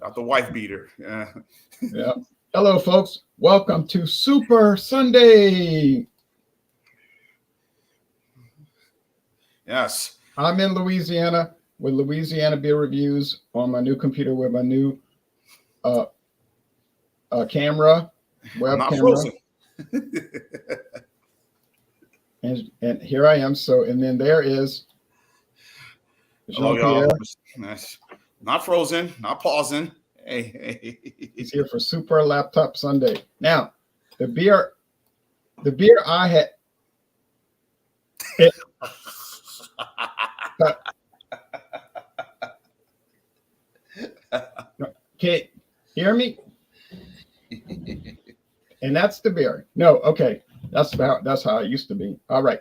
Out the wife beater. Yeah. Yeah. Hello, folks. Welcome to Super Sunday. Yes. I'm in Louisiana with Louisiana Beer Reviews on my new computer with my new camera, web I'm not camera. frozen. And here I am. So, and then there is Hello, Jean-Pierre. y'all. Nice. Not frozen, not pausing. Hey. He's here for Super Laptop Sunday. Now, the beer I had. Can't hear me? And that's the beer. No, okay. That's how it used to be. All right.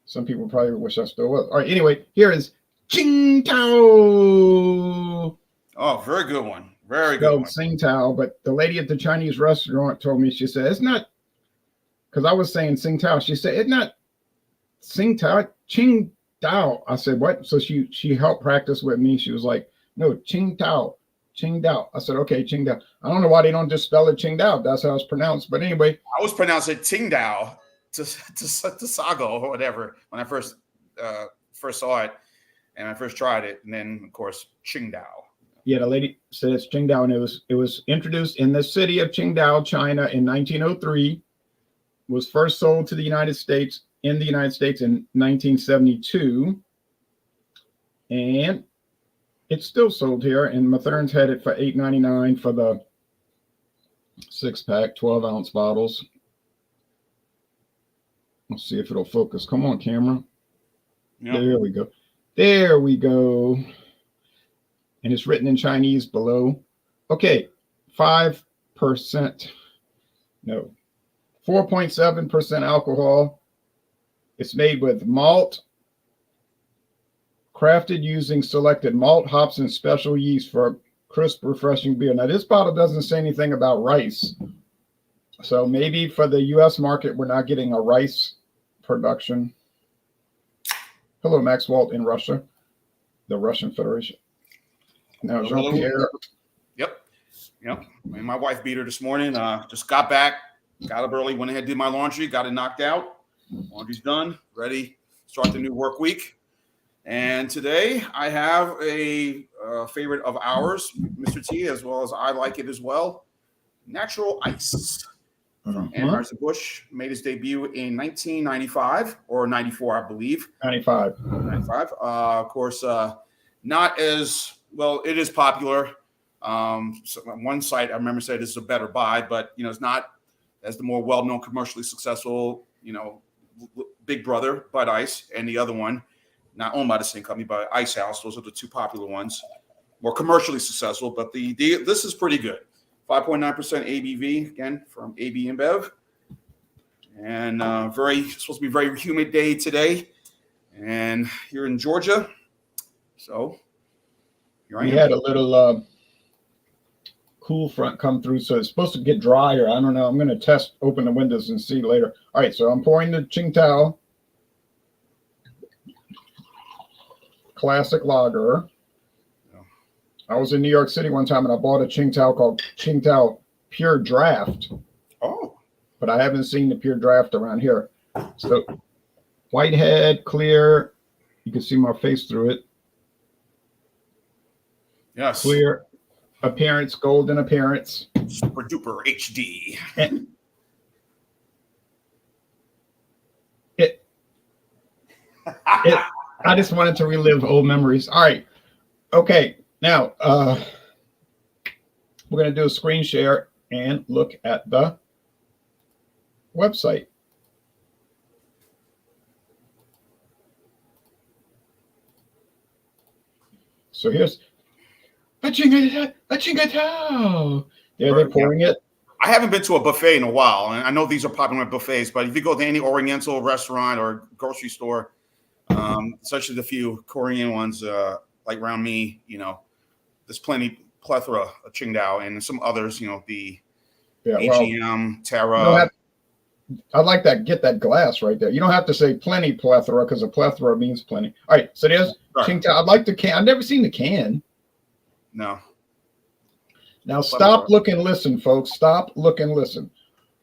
Some people probably wish I still was. All right. Anyway, here is Qingdao. Oh, very good one. Very good one. Qingdao, but the lady at the Chinese restaurant told me, she said, it's not, because I was saying Qingdao. She said, it's not Qingdao, Qingdao. I said, what? So she helped practice with me. She was like, no, Qingdao. I said, okay, Qingdao. I don't know why they don't just spell it Qingdao. That's how it's pronounced. But anyway. I always pronounce it Qingdao to Sago or whatever when I first saw it and I first tried it. And then, of course, Qingdao. Yeah, the lady said it's Qingdao, and it was introduced in the city of Qingdao, China in 1903. Was first sold to the United States in 1972. And it's still sold here, and Mathern's had it for $8.99 for the 6-pack, 12-ounce bottles. Let's see if it'll focus. Come on, camera. Yep. There we go. There we go. And it's written in Chinese below. Okay, 5%. No, 4.7% alcohol. It's made with malt, crafted using selected malt, hops, and special yeast for crisp, refreshing beer. Now, this bottle doesn't say anything about rice. So maybe for the U.S. market, we're not getting a rice production. Hello, Max Walt in Russia, the Russian Federation. Now, Jean-Pierre. Yep. And my wife beat her this morning. Just got back, got up early, went ahead, did my laundry, got it knocked out. Laundry's done, ready, start the new work week. And today I have a favorite of ours, Mr. T, as well as I like it as well. Natural Ice from Anheuser-Busch, made its debut in 1995 or 94, I believe. 95. Of course, not as well. It is popular. So on one site, I remember said this is a better buy, but it's not as the more well-known, commercially successful, Big Brother, Bud Ice, and the other one, not owned by the same company, but Ice House. Those are the two popular ones, more commercially successful. But this is pretty good. 5.9% ABV, again, from AB InBev. And supposed to be a very humid day today. And here in Georgia. So here I am. We had a little cool front come through, so it's supposed to get drier. I don't know. I'm going to open the windows and see later. All right, so I'm pouring the Qingdao Classic Lager. I was in New York City one time and I bought a Qingdao called Qingdao Pure Draft. Oh. But I haven't seen the Pure Draft around here. So whitehead, clear. You can see my face through it. Yes. Clear appearance, golden appearance. Super duper HD. I just wanted to relive old memories. All right. Okay. Now, we're going to do a screen share and look at the website. So here's a Qingdao. Yeah, they're pouring it. I haven't been to a buffet in a while, and I know these are popular buffets, but if you go to any Oriental restaurant or grocery store, especially the few Korean ones like around me, there's plethora of Qingdao and some others, the AGM, Terra. I like that. Get that glass right there. You don't have to say plenty plethora because a plethora means plenty. All right. So there's Qingdao. I'd like the can. I've never seen the can. No. Now stop, look, and listen, folks. Stop, look, and listen.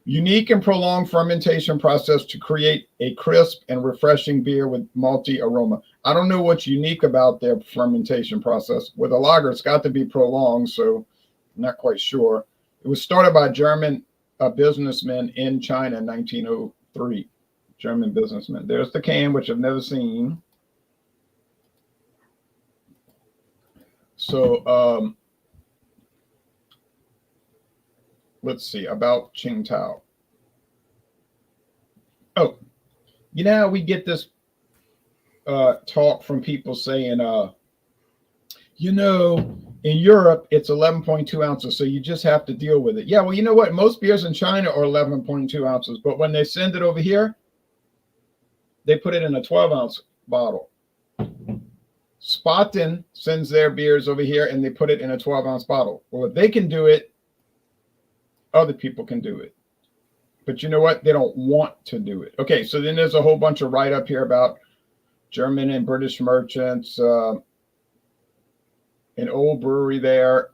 Unique and prolonged fermentation process to create a crisp and refreshing beer with malty aroma. I don't know what's unique about their fermentation process. With a lager, it's got to be prolonged, so I'm not quite sure. It was started by German businessmen in China in 1903. German businessmen. There's the can, which I've never seen. So let's see about Qingtao. Oh, you know how we get this talk from people saying, you know, in Europe, it's 11.2 ounces, so you just have to deal with it. Yeah, well, you know what? Most beers in China are 11.2 ounces, but when they send it over here, they put it in a 12-ounce bottle. Spaten sends their beers over here, and they put it in a 12-ounce bottle. Well, if they can do it, other people can do it. But you know what? They don't want to do it. Okay, so then there's a whole bunch of write-up here about German and British merchants, an old brewery there.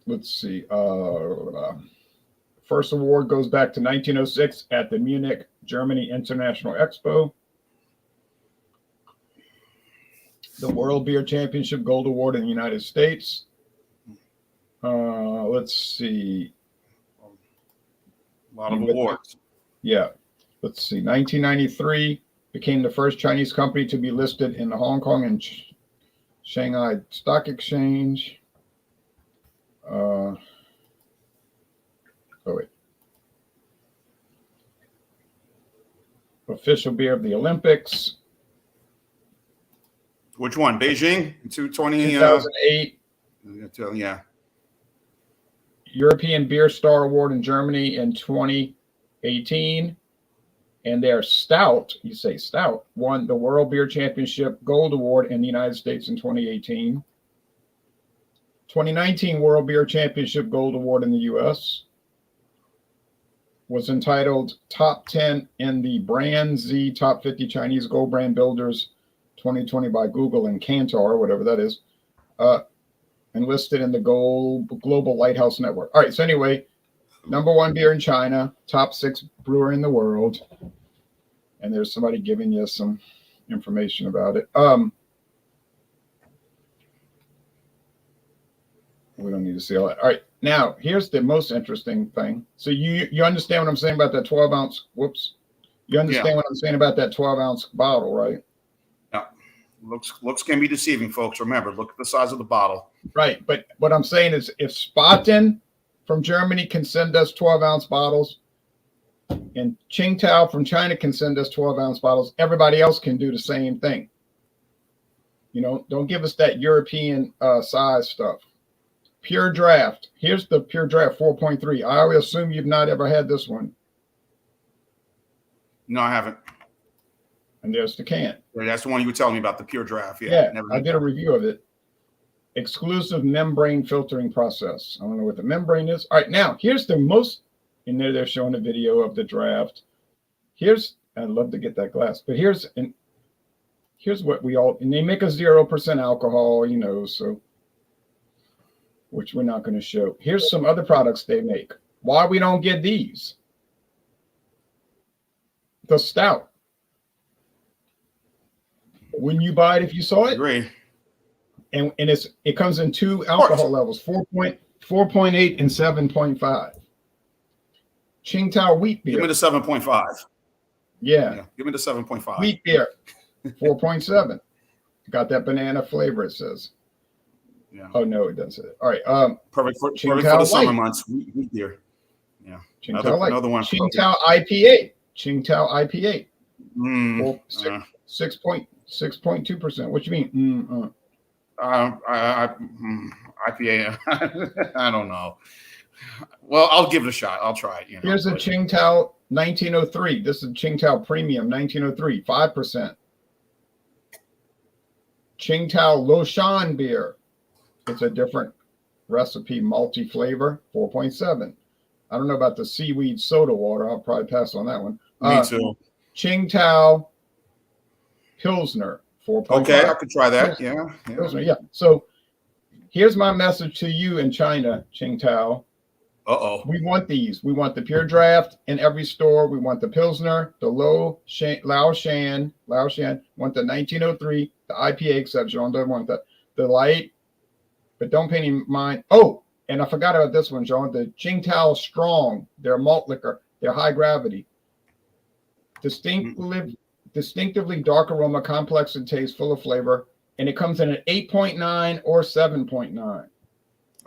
Let's see. First award goes back to 1906 at the Munich, Germany International Expo. The World Beer Championship Gold Award in the United States. Let's see. A lot of awards. Yeah. Let's see. 1993 became the first Chinese company to be listed in the Hong Kong and Shanghai Stock Exchange. Oh, wait. Official beer of the Olympics. Which one? Beijing? 2008. Yeah. European Beer Star Award in Germany in 2018. And their stout, you say stout, won the World Beer Championship Gold Award in the United States in 2018. 2019 World Beer Championship Gold Award in the U.S. was entitled Top 10 in the Brand Z Top 50 Chinese Gold Brand Builders 2020 by Google and Kantar, whatever that is, and listed in the Global Lighthouse Network. All right, so anyway, #1 beer in China, top 6 brewer in the world. And there's somebody giving you some information about it. We don't need to see all that. All right, now here's the most interesting thing. So you understand what I'm saying about that 12-ounce? Whoops. You understand what I'm saying about that 12-ounce bottle, right? Yeah. Looks can be deceiving, folks. Remember, look at the size of the bottle. Right, but what I'm saying is, if Spaten from Germany can send us 12-ounce bottles, and Qingtao from China can send us 12-ounce bottles, everybody else can do the same thing. You know, don't give us that European size stuff. Pure Draft. Here's the Pure Draft 4.3. I always assume you've not ever had this one. No, I haven't. And there's the can. That's the one you were telling me about, the Pure Draft. Yeah, I did a review of it. Exclusive membrane filtering process. I don't know what the membrane is. All right, now here's the most. In there, they're showing a video of the draft. I'd love to get that glass, but here's what we all, and they make a 0% alcohol, you know, so, which we're not going to show. Here's some other products they make. Why we don't get these? The stout. Wouldn't you buy it if you saw it? I agree. And it comes in 2 alcohol levels, 4.8 and 7.5. Qingtao wheat beer. Give me the 7.5. Yeah. Give me the 7.5. Wheat beer, 4.7. Got that banana flavor, it says. Yeah. Oh, no, it doesn't say that. All right. Perfect for the summer months. Wheat beer. Yeah. Another one. Qingtao IPA. Qingtao IPA. 6.2%. What you mean? IPA. I don't know. Well, I'll give it a shot. I'll try it. You know, here's a Qingtao 1903. This is Qingtao Premium 1903, 5%. Qingtao Loshan beer. It's a different recipe, malty flavor, 4.7. I don't know about the seaweed soda water. I'll probably pass on that one. Me too. Qingtao Pilsner, 4.5. Okay, I could try that. Yeah. Pilsner, yeah. So Here's my message to you in China, Qingtao. Uh-oh. We want these. We want the pure draft in every store. We want the Pilsner, the Lao Shan. Want the 1903, the IPA exception. Don't want the light, but don't pay any mind. Oh, and I forgot about this one, John. The Qingtao Strong, their malt liquor, their high gravity. Distinctively dark aroma, complex in taste, full of flavor. And it comes in an 8.9 or 7.9.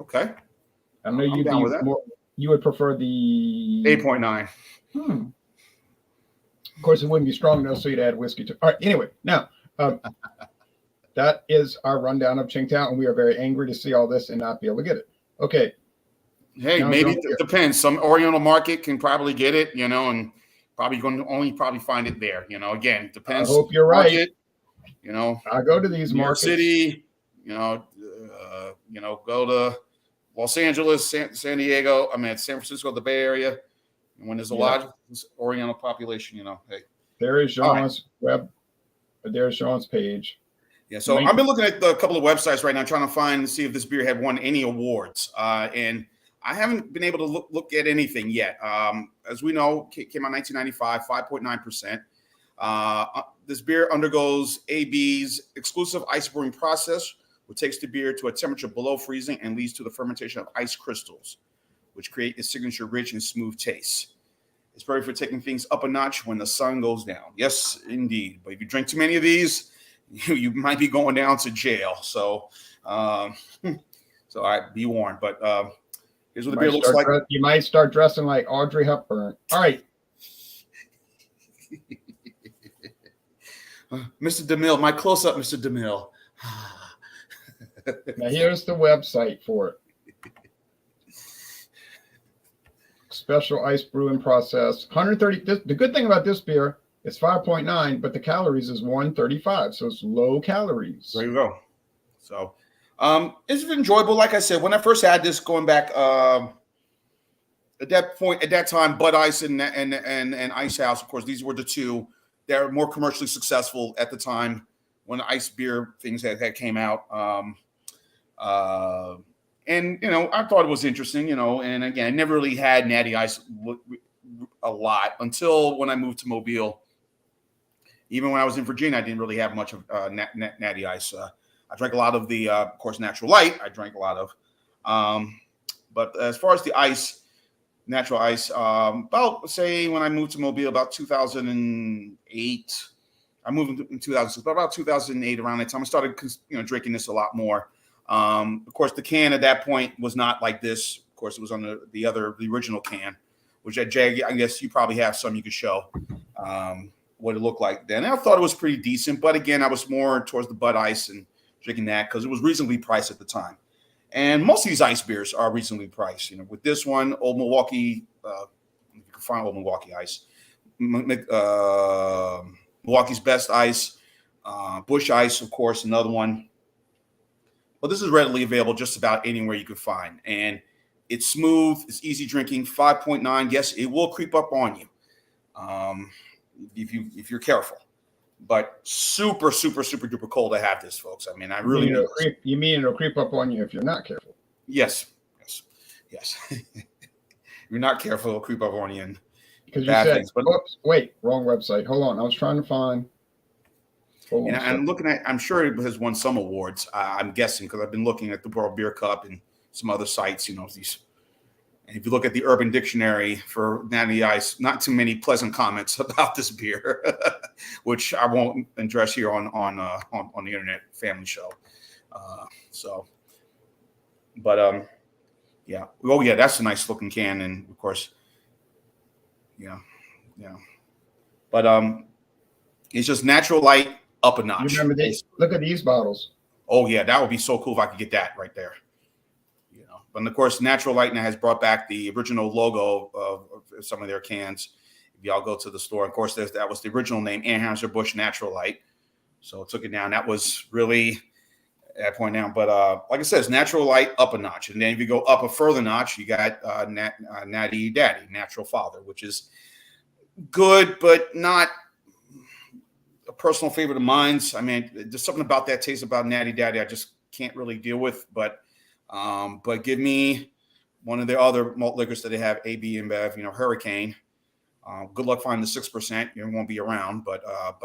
Okay. I know you'd be more, you would prefer the 8.9. Of course, it wouldn't be strong enough, so you'd add whiskey to. All right. Anyway, now that is our rundown of Qingtao, and we are very angry to see all this and not be able to get it. Okay. Hey, now maybe it depends. Some Oriental market can probably get it, and probably going to only find it there. Again, depends. I hope you're right. I go to these New markets. York City, go to Los Angeles, San Diego. San Francisco, the Bay Area. And when there's a lot of Oriental population, hey. There is Sean's There's Sean's page. Yeah, so I've been looking at a couple of websites right now, trying to see if this beer had won any awards, and I haven't been able to look at anything yet. As we know, came out 1995, 5.9%. This beer undergoes AB's exclusive ice brewing process, which takes the beer to a temperature below freezing and leads to the fermentation of ice crystals, which create its signature rich and smooth taste. It's perfect for taking things up a notch when the sun goes down. Yes, indeed. But if you drink too many of these, you might be going down to jail. So, be warned. But here's what the beer looks like. You might start dressing like Audrey Hepburn. All right. Mr. DeMille, my close-up, Mr. DeMille. Now, here's the website for it. Special ice brewing process. 130. The good thing about this beer, it's 5.9, but the calories is 135, so it's low calories. There you go. So, it's enjoyable. Like I said, when I first had this, going back at that time, Bud Ice and Ice House, of course, these were the two that were more commercially successful at the time when the ice beer things had came out. And, I thought it was interesting, and again, I never really had Natty Ice a lot until when I moved to Mobile. Even when I was in Virginia, I didn't really have much of Natty Ice. I drank a lot of the, of course, Natural Light. I drank a lot of. But as far as the ice, natural ice, about, say, when I moved to Mobile, about 2008. I moved in 2006, but about 2008, around that time, I started, drinking this a lot more. Of course, the can at that point was not like this. Of course, it was on the original can, which at Jag, I guess you probably have some you could show what it looked like then. And I thought it was pretty decent, but again, I was more towards the Bud Ice and drinking that because it was reasonably priced at the time. And most of these ice beers are reasonably priced. With this one, Old Milwaukee, you can find Old Milwaukee Ice, Milwaukee's Best Ice, Busch Ice, of course, another one. But this is readily available just about anywhere you can find. And it's smooth. It's easy drinking. 5.9. Yes, it will creep up on you if you're careful. But super, super, super duper cold to have this, folks. I mean, I really you mean it'll creep up on you if you're not careful? Yes. If you're not careful, it'll creep up on you. And because you said, things. But, oops, wait, wrong website. Hold on. I was trying to find. And I'm looking at, I'm sure it has won some awards. I'm guessing because I've been looking at the World Beer Cup and some other sites, these. And if you look at the Urban Dictionary for Natty Ice, not too many pleasant comments about this beer, which I won't address here on the internet family show. Yeah. Oh yeah, that's a nice looking can, and of course, yeah. But it's just Natural Light up a notch. You remember these? Look at these bottles. Oh yeah, that would be so cool if I could get that right there. But of course, Natural Light now has brought back the original logo of some of their cans. If y'all go to the store, of course, that was the original name, Anheuser-Busch Natural Light. So it took it down. That was really at that point down. But like I said, it's Natural Light up a notch. And then if you go up a further notch, you got Natty Daddy, Natural Father, which is good, but not a personal favorite of mine. I mean, there's something about that taste about Natty Daddy I just can't really deal with. But But give me one of the other malt liquors that they have, AB InBev, Hurricane. Good luck finding the 6%. You won't be around, but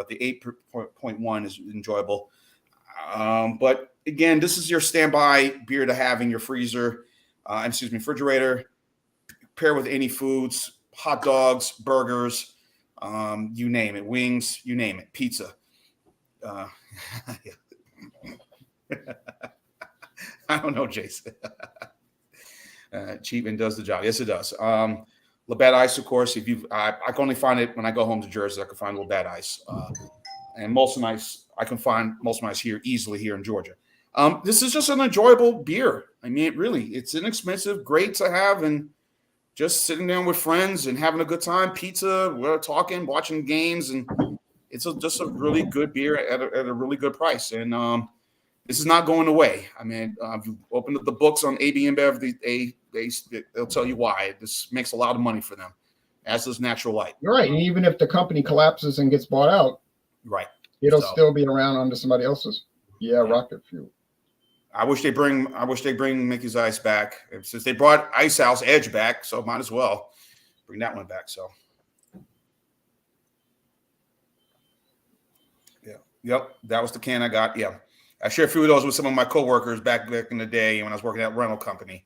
the 8.1 is enjoyable. But again, this is your standby beer to have in your freezer, refrigerator. Pair with any foods, hot dogs, burgers, you name it, wings, you name it, pizza. I don't know, Jason. Cheap and does the job. Yes, it does. Labatt Ice, of course. I can only find it when I go home to Jersey. I can find Labatt Ice, and Molson Ice. I can find Molson Ice here easily here in Georgia. This is just an enjoyable beer. I mean, it's inexpensive, great to have, and just sitting down with friends and having a good time. Pizza, we're talking, watching games, and it's just a really good beer at a really good price. And this is not going away. I mean, if you open up the books on AB InBev, they'll tell you why. This makes a lot of money for them, as does Natural Light. You're right. And even if the company collapses and gets bought out, right, it'll still be around under somebody else's. Yeah, rocket fuel. I wish they bring Mickey's Ice back. Since they brought Ice House Edge back, so might as well bring that one back. So, yeah, yep, that was the can I got. Yeah, I shared a few of those with some of my coworkers back in the day when I was working at a rental company.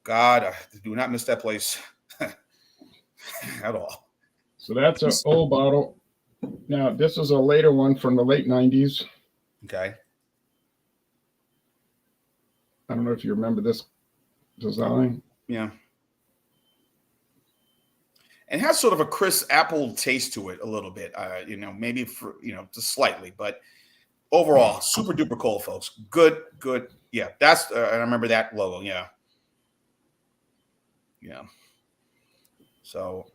God, I do not miss that place at all. So that's an old bottle. Now this is a later one from the late 90s. Okay. I don't know if you remember this design. Yeah. And it has sort of a crisp apple taste to it a little bit, maybe for, just slightly, but overall, super duper cold, folks. Good. Yeah. That's, I remember that logo. Yeah. Yeah. So,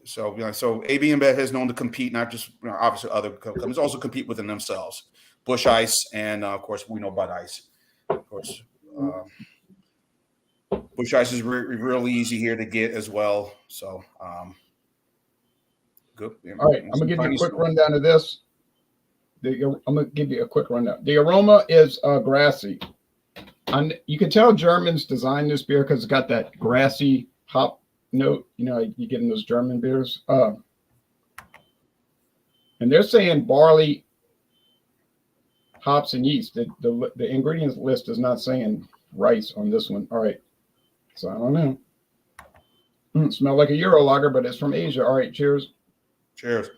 so AB InBev has known to compete, not just, obviously other companies also compete within themselves. Busch Ice, and of course, we know Bud Ice. Of course, Busch Ice is really easy here to get as well. So, good. All right, I'm gonna give you a quick rundown of this. I'm gonna give you a quick rundown. The aroma is grassy. And you can tell Germans designed this beer because it's got that grassy hop note. You get in those German beers. And they're saying barley, hops, and yeast. The ingredients list is not saying rice on this one. All right. So I don't know. Smell like a Euro lager, but it's from Asia. All right. Cheers. Cheers.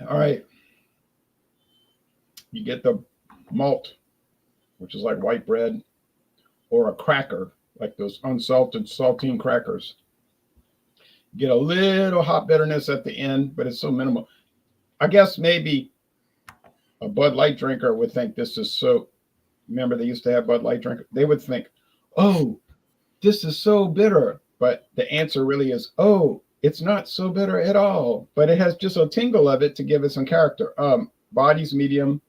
All right. You get the malt, which is like white bread, or a cracker, like those unsalted saltine crackers. You get a little hop bitterness at the end, but it's so minimal. I guess maybe a Bud Light drinker would think this is so. Remember, they used to have Bud Light drinkers. They would think, "Oh, this is so bitter," but the answer really is, "Oh, it's not so bitter at all." But it has just a tingle of it to give it some character. Body's medium.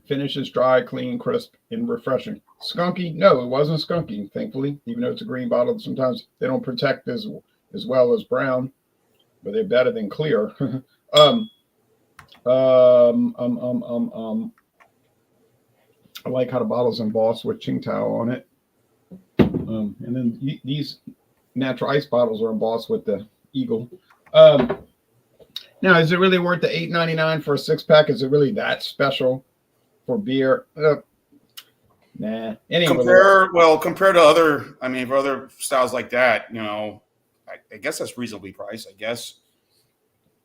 Finish is dry, clean, crisp, and refreshing. Skunky? No, it wasn't skunky, thankfully, even though it's a green bottle. Sometimes they don't protect as well as brown, but they're better than clear. I like how the bottle's embossed with Qingdao on it. And then these natural ice bottles are embossed with the eagle. Now, is it really worth the $8.99 for a 6-pack? Is it really that special for beer? Nah. Anyway, compared to other styles like that, I guess that's reasonably priced. I guess.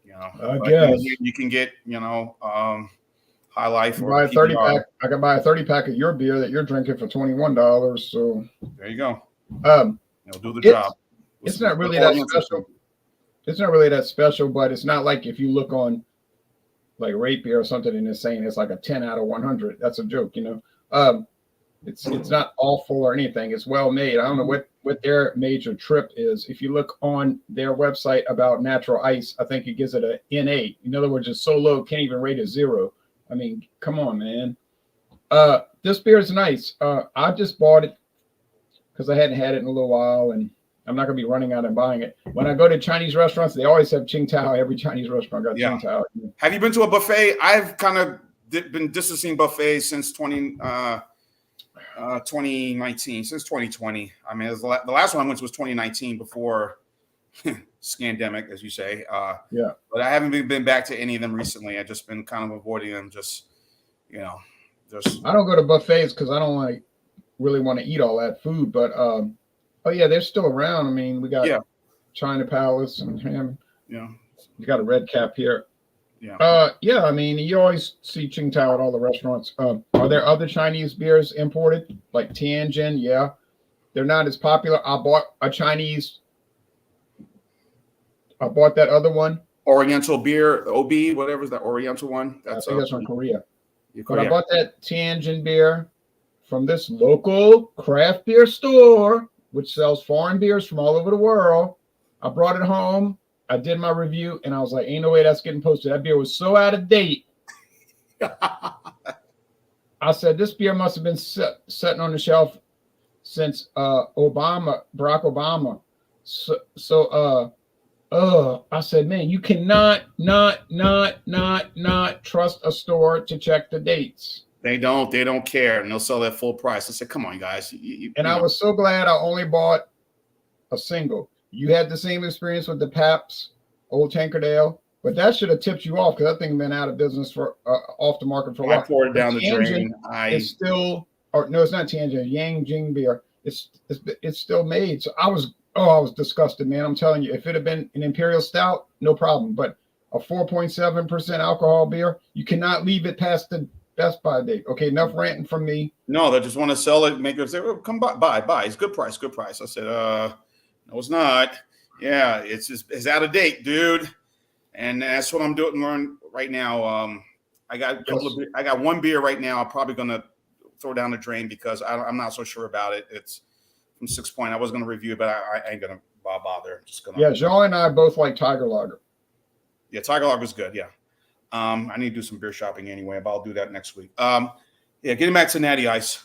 I guess you can get High Life or buy a 30-pack. I can buy a 30-pack of your beer that you're drinking for $21. So there you go. It'll do the job. It's not really that special. It's not really that special, but it's not like if you look on like Rate Beer or something and it's saying it's like a 10 out of 100. That's a joke, It's not awful or anything. It's well made. I don't know what their major trip is. If you look on their website about natural ice, I think it gives it a N8. In other words, it's so low, can't even rate it 0. I mean, come on, man. This beer is nice. I just bought it because I hadn't had it in a little while, and I'm not going to be running out and buying it. When I go to Chinese restaurants, they always have Qingdao. Every Chinese restaurant got Yeah. Qingdao. Have you been to a buffet? I've kind of been distancing buffets since 2019, since 2020. I mean, the last one I went to was 2019 before scandemic, as you say. Yeah. But I haven't been back to any of them recently. I've just been kind of avoiding them. Just, I don't go to buffets because I don't really want to eat all that food. But oh yeah, they're still around. I mean, we got China Palace and Ham. Yeah. You got a Red Cap here. Yeah. Yeah. I mean, you always see Qingdao at all the restaurants. Are there other Chinese beers imported like Tianjin? Yeah, they're not as popular. I bought that other one. Oriental beer, OB, whatever is that Oriental one? I think that's from Korea. But Korea. I bought that Tianjin beer from this local craft beer store, which sells foreign beers from all over the world. I brought it home. I did my review, and I was like, ain't no way that's getting posted. That beer was so out of date. I said, this beer must have been sitting on the shelf since Barack Obama. I said, man, you cannot not trust a store to check the dates. They don't care, and they'll sell that full price. I said, come on, guys. I was so glad I only bought a single. You had the same experience with the Pabst Old Tankard Ale, but that should have tipped you off because that thing been out of business for off the market for a while. I poured it down the drain. It's still, or no, it's not Tianjin. Yangjing beer. It's still made. So I was disgusted, man. I'm telling you, if it had been an Imperial Stout, no problem. But a 4.7% alcohol beer, you cannot leave it past the Best Buy date. Okay, enough ranting from me. No, they just want to sell it, make it say, oh, come buy. It's good price. I said, no, it's not. Yeah, it's out of date, dude. And that's what I'm doing right now. I got one beer right now. I'm probably gonna throw down the drain because I'm not so sure about it. It's from 6 Point. I was gonna review it, but I ain't gonna bother. I'm just gonna. Yeah, Jean and I both like Tiger Lager. Yeah, Tiger Lager is good. Yeah. I need to do some beer shopping anyway, but I'll do that next week. Getting back to Natty Ice.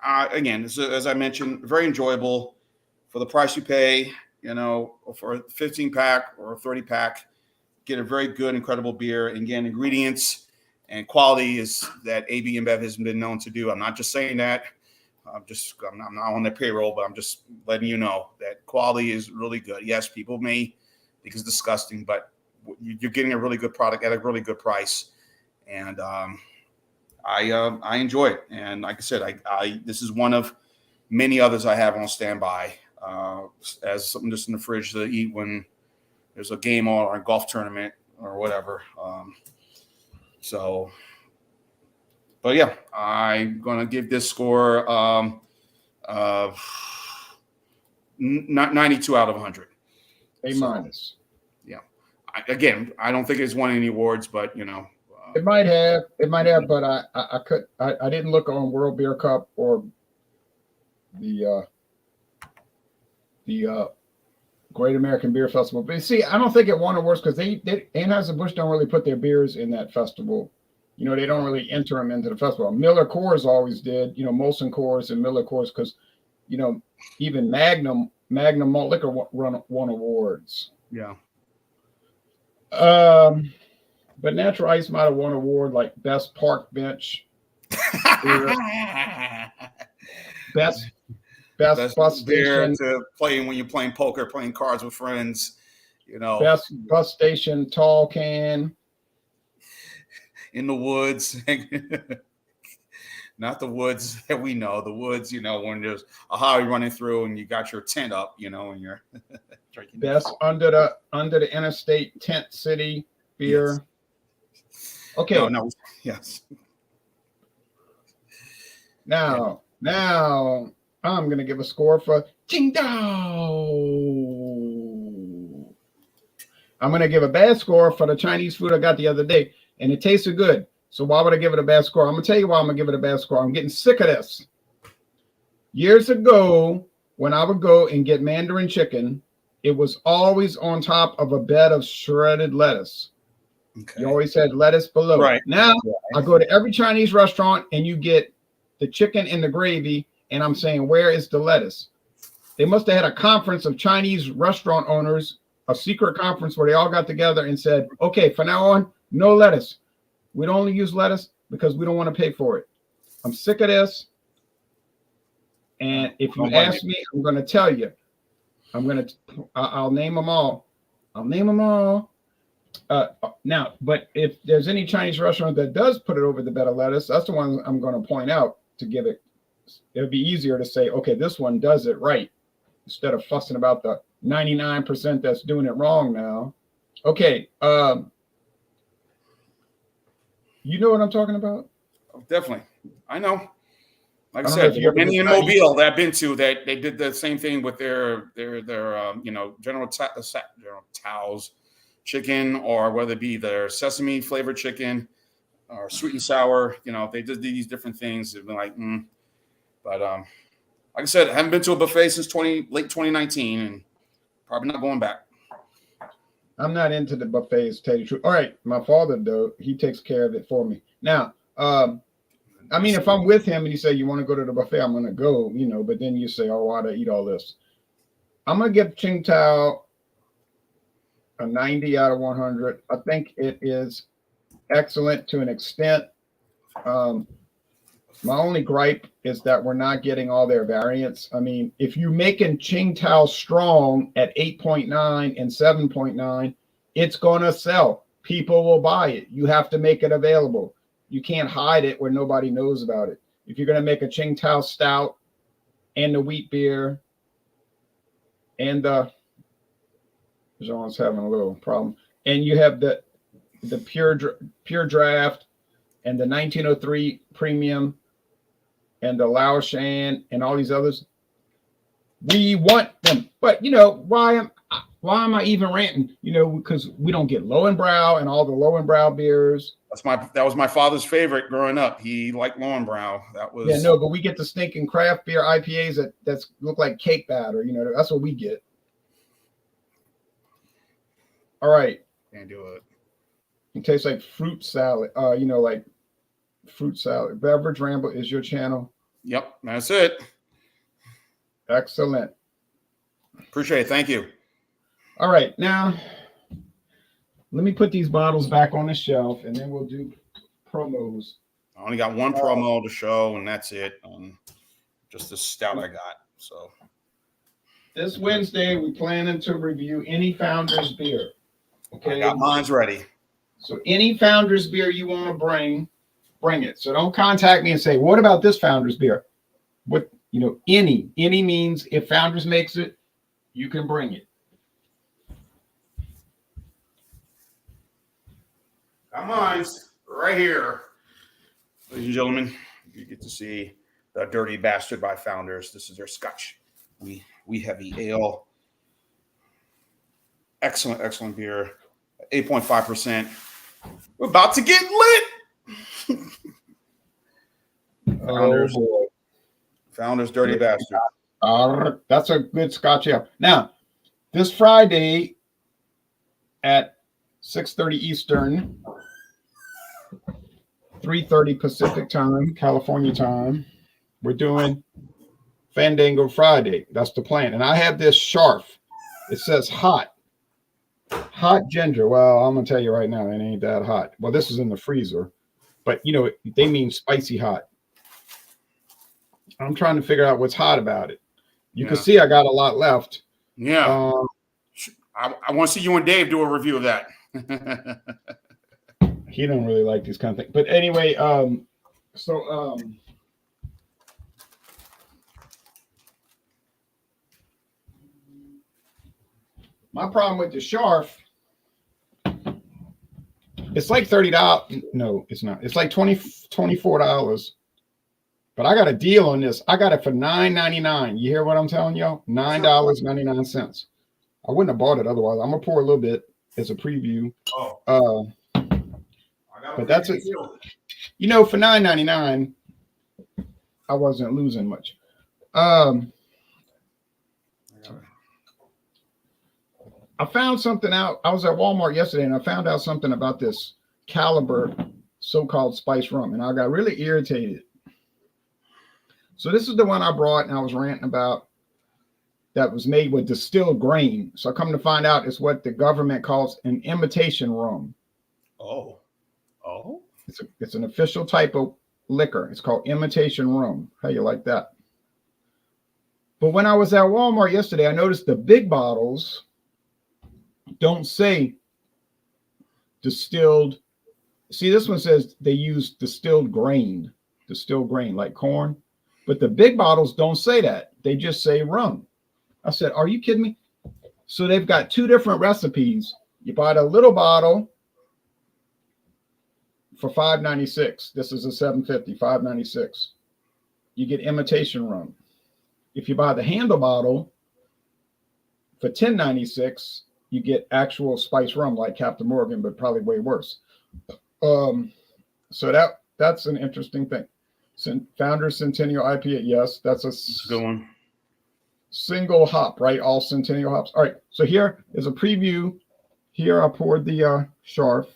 Again, as I mentioned, very enjoyable for the price you pay. For a 15-pack or a 30-pack, get a very good, incredible beer. And again, ingredients and quality is that AB InBev has been known to do. I'm not just saying that. I'm not on their payroll, but I'm just letting you know that quality is really good. Yes, people may think it's disgusting, but you're getting a really good product at a really good price. And I enjoy it. And like I said, this is one of many others I have on standby as something just in the fridge to eat when there's a game or a golf tournament or whatever. But yeah, I'm going to give this score 92 out of 100. A minus. Yeah. Again, I don't think it's won any awards, but it might have, but I didn't look on World Beer Cup or the Great American Beer Festival. But see, I don't think it won awards because they Anheuser-Busch don't really put their beers in that festival. They don't really enter them into the festival. Miller Coors always did, Molson Coors and Miller Coors because, even Magnum Malt Liquor won awards. Yeah. But Natural Ice might have won an award like Best Park Bench. Best bus beer station to playing when you're playing poker, playing cards with friends. Best bus station tall can. In the woods. Not the woods that we know. The woods, when there's a highway running through and you got your tent up, and you're drinking. Best under the interstate tent city beer. Yes. Okay. No. Yes. Now I'm gonna give a score for Qingdao. I'm gonna give a bad score for the Chinese food I got the other day, and it tasted good. So why would I give it a bad score? I'm gonna tell you why I'm gonna give it a bad score. I'm getting sick of this. Years ago, when I would go and get Mandarin chicken, it was always on top of a bed of shredded lettuce. Okay. You always had lettuce below. Right. Now I go to every Chinese restaurant and you get the chicken and the gravy, and I'm saying, where is the lettuce? They must have had a conference of Chinese restaurant owners, a secret conference where they all got together and said, okay, from now on, no lettuce. We don't only use lettuce because we don't want to pay for it. I'm sick of this. And if you ask me, I'm going to tell you. I'll name them all. Now, but if there's any Chinese restaurant that does put it over the bed of lettuce, that's the one I'm going to point out to give it. It'll be easier to say, okay, this one does it right, instead of fussing about the 99% that's doing it wrong now. Okay. You know what I'm talking about? Oh, definitely. I know. Like I said, many in Mobile that I've been to, that they did the same thing with their General Tao's chicken, or whether it be their sesame flavored chicken or sweet and sour. They did these different things. They've been like, But like I said, I haven't been to a buffet since late 2019, and probably not going back. I'm not into the buffets, to tell you the truth. All right, my father, though, he takes care of it for me. Now, I mean, if I'm with him and you say you want to go to the buffet, I'm going to go, but then you say, oh, why'd I eat all this? I'm going to give Qingdao a 90 out of 100. I think it is excellent to an extent. My only gripe is that we're not getting all their variants. I mean, if you're making Qingdao strong at 8.9 and 7.9, it's going to sell. People will buy it. You have to make it available. You can't hide it where nobody knows about it. If you're going to make a Qingdao stout and the wheat beer and Jean's having a little problem, and you have the pure draft and the 1903 premium and the Lao Shan and all these others, we want them. But why am I even ranting? Because we don't get Lowenbrau and all the Lowenbrau beers. That was my father's favorite growing up. He liked Lowenbrau. But we get the stinking craft beer IPAs that's look like cake batter. That's what we get. All right. Can't do it. It tastes like fruit salad. Like fruit salad. Beverage Ramble is your channel. Yep, that's it. Excellent. Appreciate it. Thank you. All right, now let me put these bottles back on the shelf, and then we'll do promos. I only got one promo to show, and that's it. Just the stout I got. So this Wednesday, we're planning to review any Founders beer. Okay, I got mine's ready. So any Founders beer you want to bring it. So don't contact me and say, what about this Founders beer? Any means if Founders makes it, you can bring it. Got mine's right here. Ladies and gentlemen, you get to see the Dirty Bastard by Founders. This is their Scotch. We heavy ale. Excellent beer. 8.5%. We're about to get lit. Founders. Oh boy. Founders Dirty Bastard. That's a good Scotch ale. Now, this Friday at 6:30 Eastern, 3:30 Pacific time, California time, we're doing Fandango Friday. That's the plan. And I have this Sharf. It says hot ginger. Well, I'm gonna tell you right now, it ain't that hot. Well, this is in the freezer, but they mean spicy hot. I'm trying to figure out what's hot about it. You can see I got a lot left. Yeah. I want to see you and Dave do a review of that. He don't really like these kind of things. But anyway, my problem with the Sharf, it's like $30. No, it's not. It's like $24. But I got a deal on this. I got it for $9.99. You hear what I'm telling y'all? $9.99. I wouldn't have bought it otherwise. I'm gonna pour a little bit as a preview. But that's it. For $9.99, I wasn't losing much. I found something out. I was at Walmart yesterday, and I found out something about this Caliber so-called spice rum, and I got really irritated. So this is the one I brought, and I was ranting about. that was made with distilled grain. So I come to find out it's what the government calls an imitation rum. Oh. It's an official type of liquor. It's called imitation rum. How you like that? But when I was at Walmart yesterday, I noticed the big bottles don't say distilled. See, this one says they use distilled grain like corn. But the big bottles don't say that. They just say rum. I said, are you kidding me? So they've got two different recipes. You buy the little bottle for $5.96. This is a $7.50, $5.96. You get imitation rum. If you buy the handle bottle for $10.96, you get actual spice rum like Captain Morgan, but probably way worse. So that's an interesting thing. Founder Centennial IPA. Yes, that's a good one. Single hop, right? All Centennial hops. All right. So here is a preview. Here I poured the Sharf.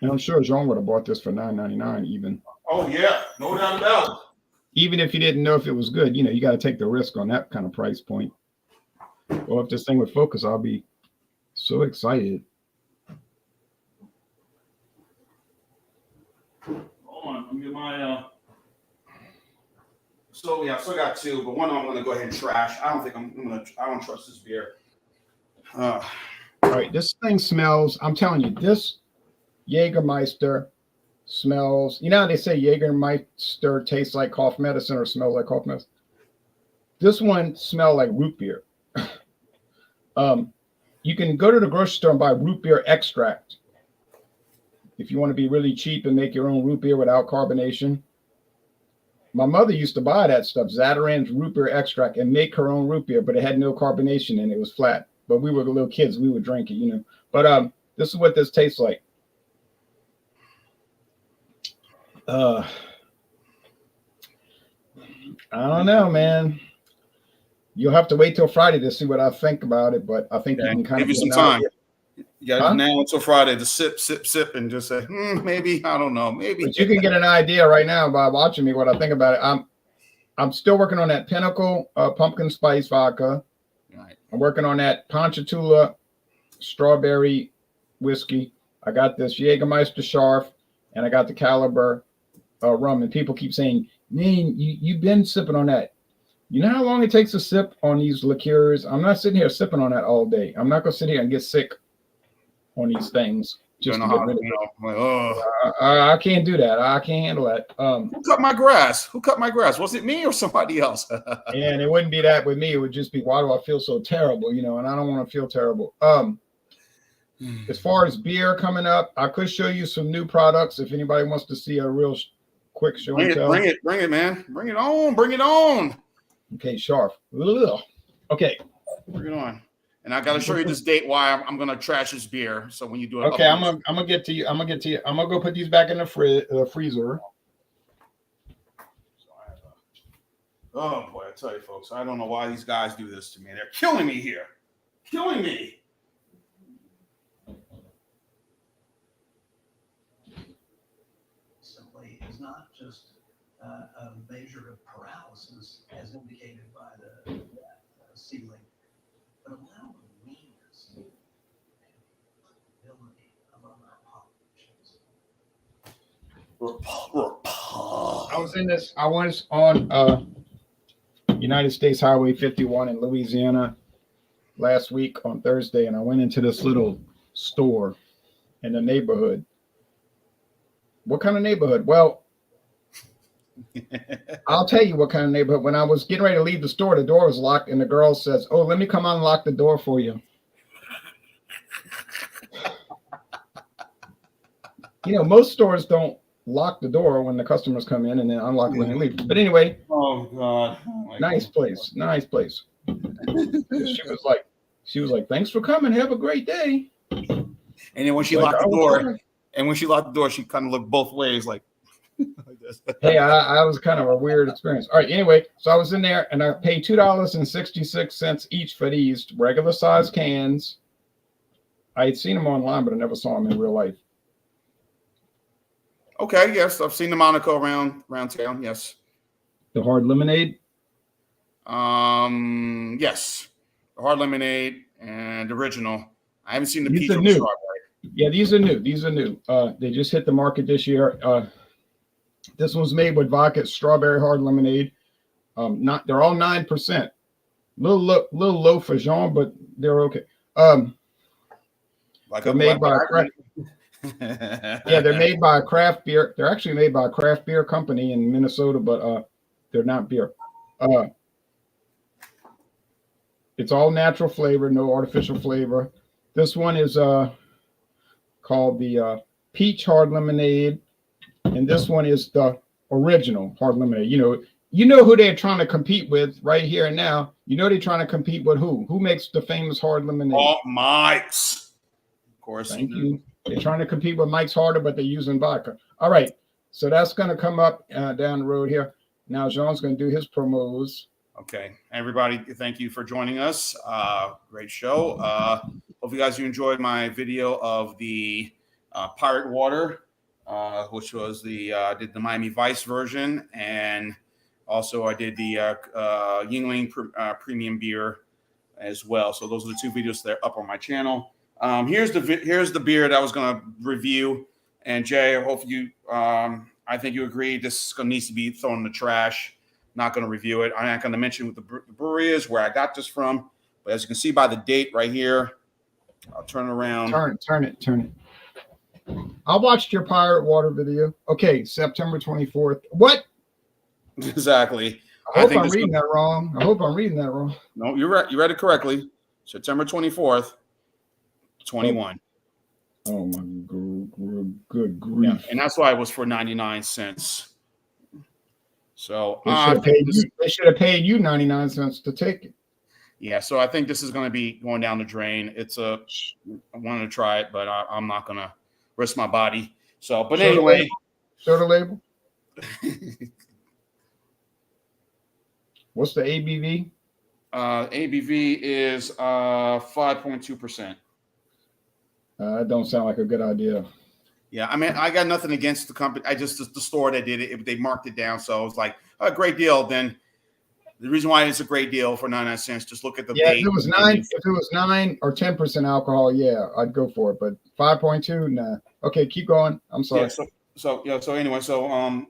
And I'm sure Jean would have bought this for $9.99 even. Oh yeah, no doubt about it. Even if you didn't know if it was good, you got to take the risk on that kind of price point. Well, if this thing would focus, I'll be so excited. Hold on, let me get my. So yeah, I still got two, but one I'm going to go ahead and trash. I don't trust this beer. All right, this thing smells. I'm telling you, this Jägermeister smells. You know how they say Jägermeister tastes like cough medicine or smells like cough medicine? This one smells like root beer. You can go to the grocery store and buy root beer extract. If you want to be really cheap and make your own root beer without carbonation. My mother used to buy that stuff, Zatarain's root beer extract, and make her own root beer, but it had no carbonation and it was flat. But we were little kids, we would drink it, But this is what this tastes like. I don't know, man. You'll have to wait till Friday to see what I think about it, but I think you can kind give of you some time. You got to now until Friday to sip, and just say, maybe, I don't know, maybe. But you can get an idea right now by watching me what I think about it. I'm still working on that Pinnacle pumpkin spice vodka. Right. I'm working on that Ponchatoula strawberry whiskey. I got this Jägermeister Sharf, and I got the Caliber rum. And people keep saying, man, you've been sipping on that. You know how long it takes to sip on these liqueurs? I'm not sitting here sipping on that all day. I'm not going to sit here and get sick on these things. Just to get rid of it. I can't do that. I can't handle that. Who cut my grass? Was it me or somebody else? And it wouldn't be that with me. It would just be, why do I feel so terrible? And I don't want to feel terrible. As far as beer coming up, I could show you some new products if anybody wants to see a real quick show and tell. Bring it, man. Bring it on. Okay, Sharf. Okay. Bring it on. And I got to show you this date why I'm going to trash this beer. So when you do it, okay, I'm gonna get to you. I'm gonna go put these back in the freezer. Oh boy, I tell you, folks, I don't know why these guys do this to me. They're killing me here. Killing me. Simply is not just a measure of paralysis, as indicated by the ceiling, but a level of meanness and ability of other politicians. I was on United States Highway 51 in Louisiana last week on Thursday, and I went into this little store in the neighborhood. What kind of neighborhood? Well, I'll tell you what kind of neighborhood. When I was getting ready to leave the store, the door was locked, and the girl says, "Oh, let me come unlock the door for you." Most stores don't lock the door when the customers come in and then unlock when they leave. But anyway, oh God, nice place. She was like, "Thanks for coming. Have a great day." And then when she locked the door, she kind of looked both ways, like this. Hey, I was kind of a weird experience. All right, anyway, so I was in there and I paid $2.66 each for these regular size cans. I had seen them online, but I never saw them in real life. Okay, yes, I've seen the Monaco around town. Yes. The hard lemonade. Yes, the hard lemonade and original. I haven't seen the These peach are or the new. strawberry. Yeah, these are new. These are new. They just hit the market this year. This one's made with vodka, strawberry hard lemonade. Not they're all 9%. Little low for Jean, but they're okay. Like They're a made like by what a craft. Yeah, they're made by a craft beer. They're actually made by a craft beer company in Minnesota, but they're not beer. Uh, it's all natural flavor, no artificial flavor. This one is called the peach hard lemonade, and this one is the original hard lemonade. You know who they're trying to compete with right here and now. You know they're trying to compete with who? Who makes the famous hard lemonade? Oh, Mike's. Of course. Thank you. They're trying to compete with Mike's Harder, but they're using vodka. All right. So that's going to come up down the road here. Now, Jean's going to do his promos. Okay, everybody, thank you for joining us. Great show. Hope you guys enjoyed my video of the Pirate Water, which was did the Miami Vice version, and also I did the Yingling Premium Beer as well. So those are the two videos that are up on my channel. Here's the beer that I was going to review, and Jay, I hope you. I think you agree. This needs to be thrown in the trash. Not going to review it. I'm not going to mention what the brewery is, where I got this from. But as you can see by the date right here, I'll turn it around. Turn it. I watched your Pirate Water video. Okay, September 24th. What? Exactly. I hope I'm reading that wrong. No, you're right. You read it correctly. September 24th, 21. Oh my good grief. Yeah, and that's why it was for 99 cents. So they should have paid you 99 cents to take it. Yeah, so I think this is going to be going down the drain. I wanted to try it, but I'm not going to risk my body. So, but anyway. Show the label. What's the ABV? ABV is 5.2%. That don't sound like a good idea. Yeah, I mean, I got nothing against the company. I just the store that did it, they marked it down, so it was like a great deal. Then the reason why it's a great deal for 99 cents, just look at the date. If it was 9 or 10% alcohol, yeah, I'd go for it. But 5.2, nah. Okay, keep going. I'm sorry. Yeah, so anyway,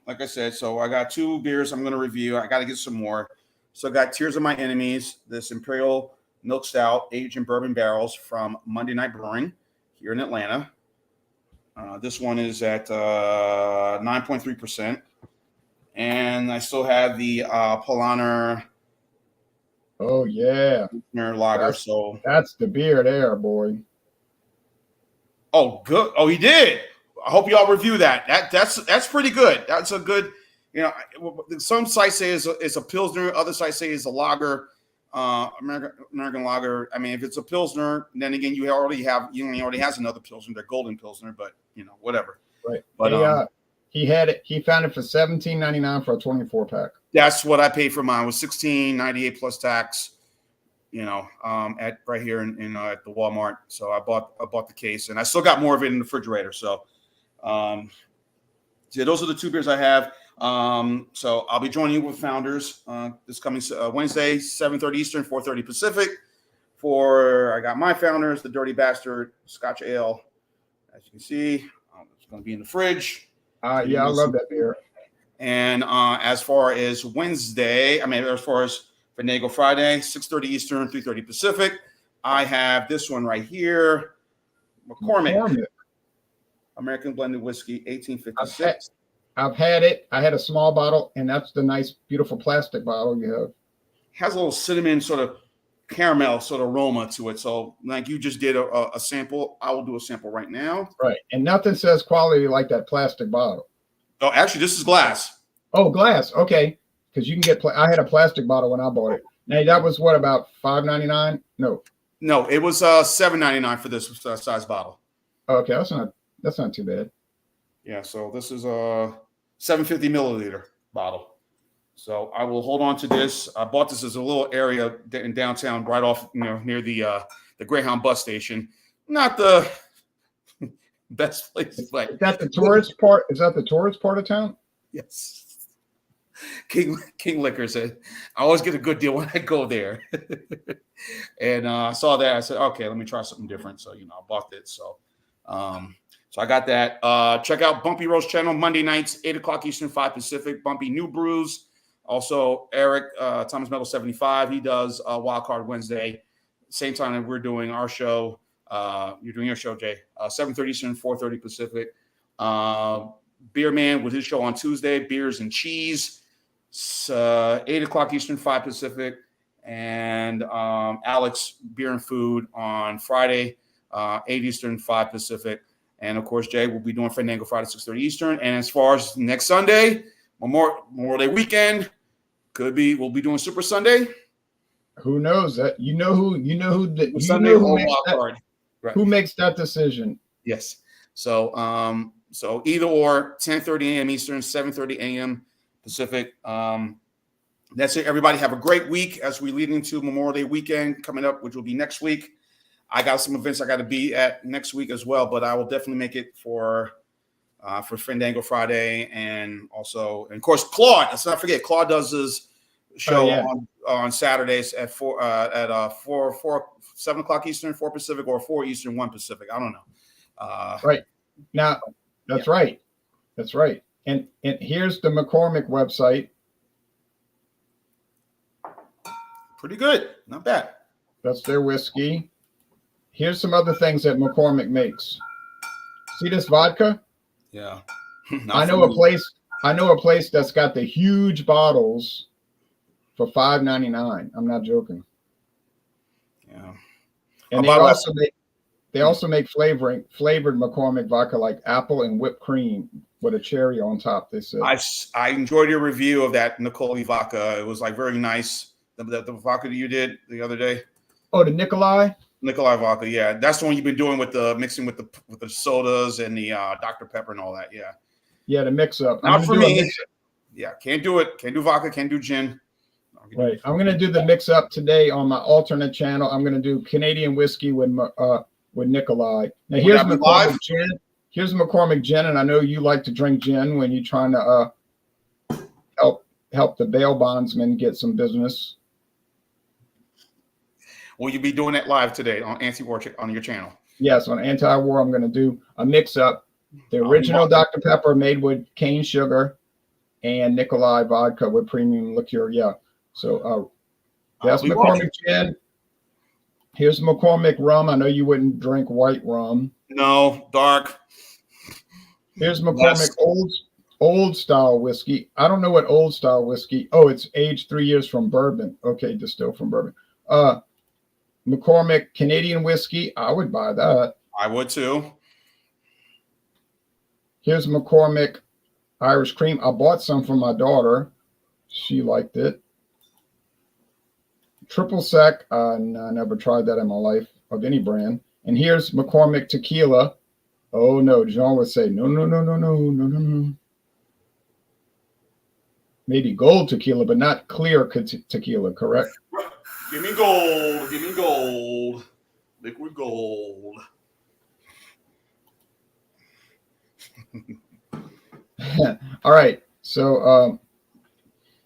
like I said, so I got two beers I'm going to review. I got to get some more. So I got Tears of My Enemies, this Imperial Milk Stout aged in bourbon barrels from Monday Night Brewing here in Atlanta. This one is at 9.3%. And I still have the Polaner. Oh, yeah. Lager. That's the beer there, boy. Oh, good. Oh, he did. I hope y'all review that. That's pretty good. That's a good, some sites say it's a Pilsner. Other sites say it's a lager. American lager. I mean, if it's a Pilsner, then again, you already has another Pilsner, the Golden Pilsner, but whatever. Right. But he had it. He found it for $17.99 for a 24-pack. That's what I paid for mine. It was $16.98 plus tax. At right here in at the Walmart. So I bought the case, and I still got more of it in the refrigerator. So, those are the two beers I have. So I'll be joining you with Founders this coming Wednesday, 7:30 Eastern, 4:30 Pacific. I got my Founders, the Dirty Bastard Scotch Ale. As you can see, it's going to be in the fridge. Yeah, I love that beer. And as far as Wednesday, as far as Finagle Friday, 6:30 Eastern, 3:30 Pacific, I have this one right here, McCormick. American Blended Whiskey, 1856. I've had it. I had a small bottle, and that's the nice, beautiful plastic bottle you have. Has a little cinnamon sort of caramel sort of aroma to it. So like you just did a sample, I will do a sample right now. Right. And nothing says quality like that plastic bottle. Oh, actually, this is glass. Oh, glass. Okay. Because you can get, I had a plastic bottle when I bought it. Now, that was what, about $5.99? No, it was $7.99 for this size bottle. Okay, that's not too bad. Yeah, so this is a 750 milliliter bottle. So I will hold on to this. I bought this as a little area in downtown, right off, near the Greyhound bus station. Not the Best place to play. Is that the tourist part? Is that the tourist part of town? Yes. King Liquor said, I always get a good deal when I go there. And I saw that. I said, okay, let me try something different. So, I bought it. So I got that. Check out Bumpy Rose channel Monday nights, 8 o'clock Eastern, 5 Pacific. Bumpy New Brews. Also, Eric, Thomas Metal 75. He does Wild Card Wednesday. Same time that we're doing our show. You're doing your show, Jay. 7:30 Eastern, 4:30 Pacific. Beer Man with his show on Tuesday, Beers and Cheese. 8 o'clock Eastern, 5 Pacific, and Alex Beer and Food on Friday, 8 Eastern, 5 Pacific, and of course Jay will be doing Fandango Friday 6:30 Eastern. And as far as next Sunday, Memorial Day weekend, we'll be doing Super Sunday. Who knows that? Who makes that decision? Yes. So either or, 10:30 a.m. Eastern, 7:30 a.m. Pacific. That's it. Everybody have a great week as we lead into Memorial Day weekend coming up, which will be next week. I got some events I got to be at next week as well, but I will definitely make it for Fandango Friday, and also, and of course, Claude. Let's not forget, Claude does his show on Saturdays at 7 o'clock Eastern, 4 Pacific, or 4 Eastern, 1 Pacific. I don't know. Right now, that's right. That's right. And here's the McCormick website. Pretty good. Not bad. That's their whiskey. Here's some other things that McCormick makes. See this vodka? Yeah. I know a place that's got the huge bottles for $5.99. I'm not joking. Yeah. And they also make flavored McCormick vodka like apple and whipped cream with a cherry on top. They said. I enjoyed your review of that Nicoli vodka. It was like very nice. The vodka that you did the other day. Oh, the Nikolai vodka. Yeah, that's the one you've been doing with the mixing with the sodas and the Dr. Pepper and all that. Yeah. Yeah, the mix up. Not for me. Yeah, can't do it. Can't do vodka. Can't do gin. Right. I'm gonna do the mix up today on my alternate channel. I'm gonna do Canadian whiskey with Nikolai. Now here's McCormick gin. Here's McCormick gin, and I know you like to drink gin when you're trying to help the bail bondsman get some business. Will you be doing that live today on Anti-War on your channel? Yes, on Anti-War, I'm going to do a mix-up. The original Dr. Pepper made with cane sugar and Nikolai vodka with premium liqueur. Yeah. So that's McCormick gin. Here's McCormick rum. I know you wouldn't drink white rum. No, dark. Here's McCormick old style whiskey. I don't know what old style whiskey. Oh, it's aged 3 years from bourbon. Okay, distilled from bourbon. McCormick Canadian whiskey. I would buy that. I would too. Here's McCormick Irish cream. I bought some for my daughter. She liked it. Triple sec. No, I never tried that in my life of any brand. And here's McCormick tequila. Oh no, John would say no. Maybe gold tequila, but not clear tequila, correct? Give me gold. Give me gold. Liquid gold. All right. So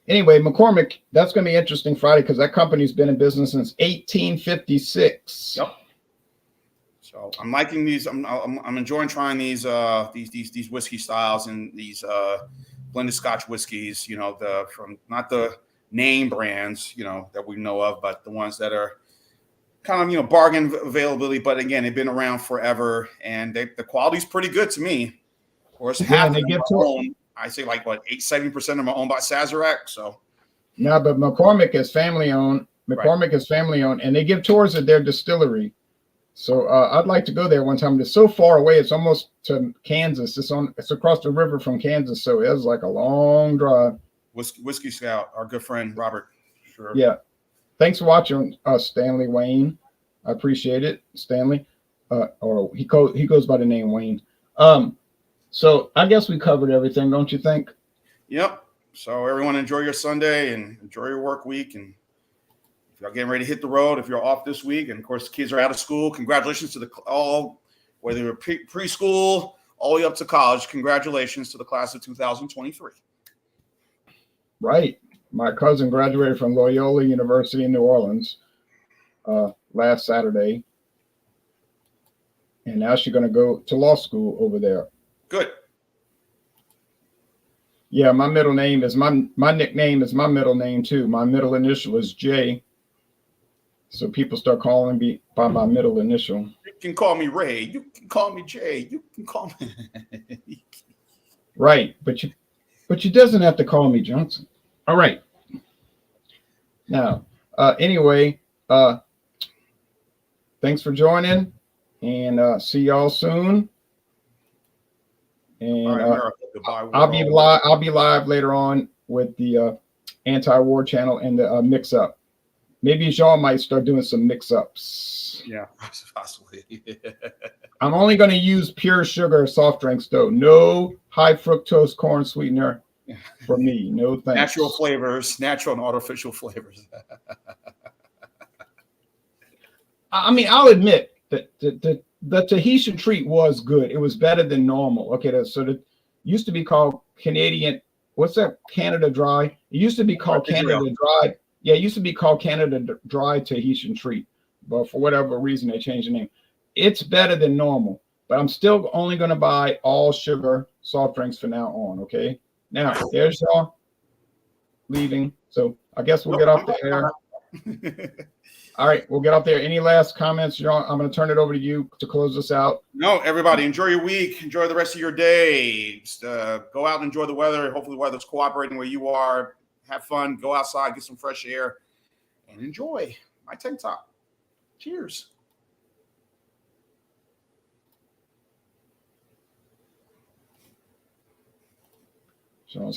anyway, McCormick, that's going to be interesting Friday because that company's been in business since 1856. Yep. So I'm liking these. I'm enjoying trying these whiskey styles and these blended Scotch whiskeys. You know, from not the name brands, you know, that we know of, but the ones that are kind of, you know, bargain availability. But again, they've been around forever, and the quality's pretty good to me. Of course, half they get to I say like what 70% of them are owned by Sazerac. So no, but McCormick is family owned. McCormick is family owned, and they give tours at their distillery. So I'd like to go there one time. It's so far away; it's almost to Kansas. It's across the river from Kansas, so it's like a long drive. Whiskey Scout, our good friend Robert. Sure. Yeah. Thanks for watching, Stanley Wayne. I appreciate it, Stanley. Or he goes by the name Wayne. So I guess we covered everything, don't you think? Yep. So everyone enjoy your Sunday and enjoy your work week. And if you're getting ready to hit the road, if you're off this week, and of course the kids are out of school, congratulations to whether you're preschool all the way up to college. Congratulations to the class of 2023. Right. My cousin graduated from Loyola University in New Orleans last Saturday. And now she's going to go to law school over there. Good. Yeah, my middle name is my nickname is my middle name too. My middle initial is J. So people start calling me by my middle initial. You can call me Ray. You can call me Jay. You can call me. Right, but you doesn't have to call me Johnson. All right. Now, anyway, thanks for joining, and see y'all soon. And All right, America, goodbye. I'll be live later on with the anti-war channel and the mix-up. Maybe y'all might start doing some mix-ups. Yeah, possibly. I'm only going to use pure sugar soft drinks, though. No high fructose corn sweetener for me. No thanks. Natural flavors, natural and artificial flavors. I mean, I'll admit that the Tahitian treat was good. It was better than normal. Okay, so it used to be called Canadian. What's that? Canada Dry. It used to be called Canada Dry. Yeah, it used to be called Canada Dry Tahitian treat, but for whatever reason they changed the name. It's better than normal, but I'm still only going to buy all sugar soft drinks from now on. Okay. Now there's y'all leaving, so I guess we'll get off the air. All right, we'll get up there. Any last comments, John? I'm going to turn it over to you to close this out. No, everybody, enjoy your week. Enjoy the rest of your day. Just, go out and enjoy the weather. Hopefully the weather's cooperating where you are. Have fun. Go outside, get some fresh air, and enjoy my tank top. Cheers. Sean said.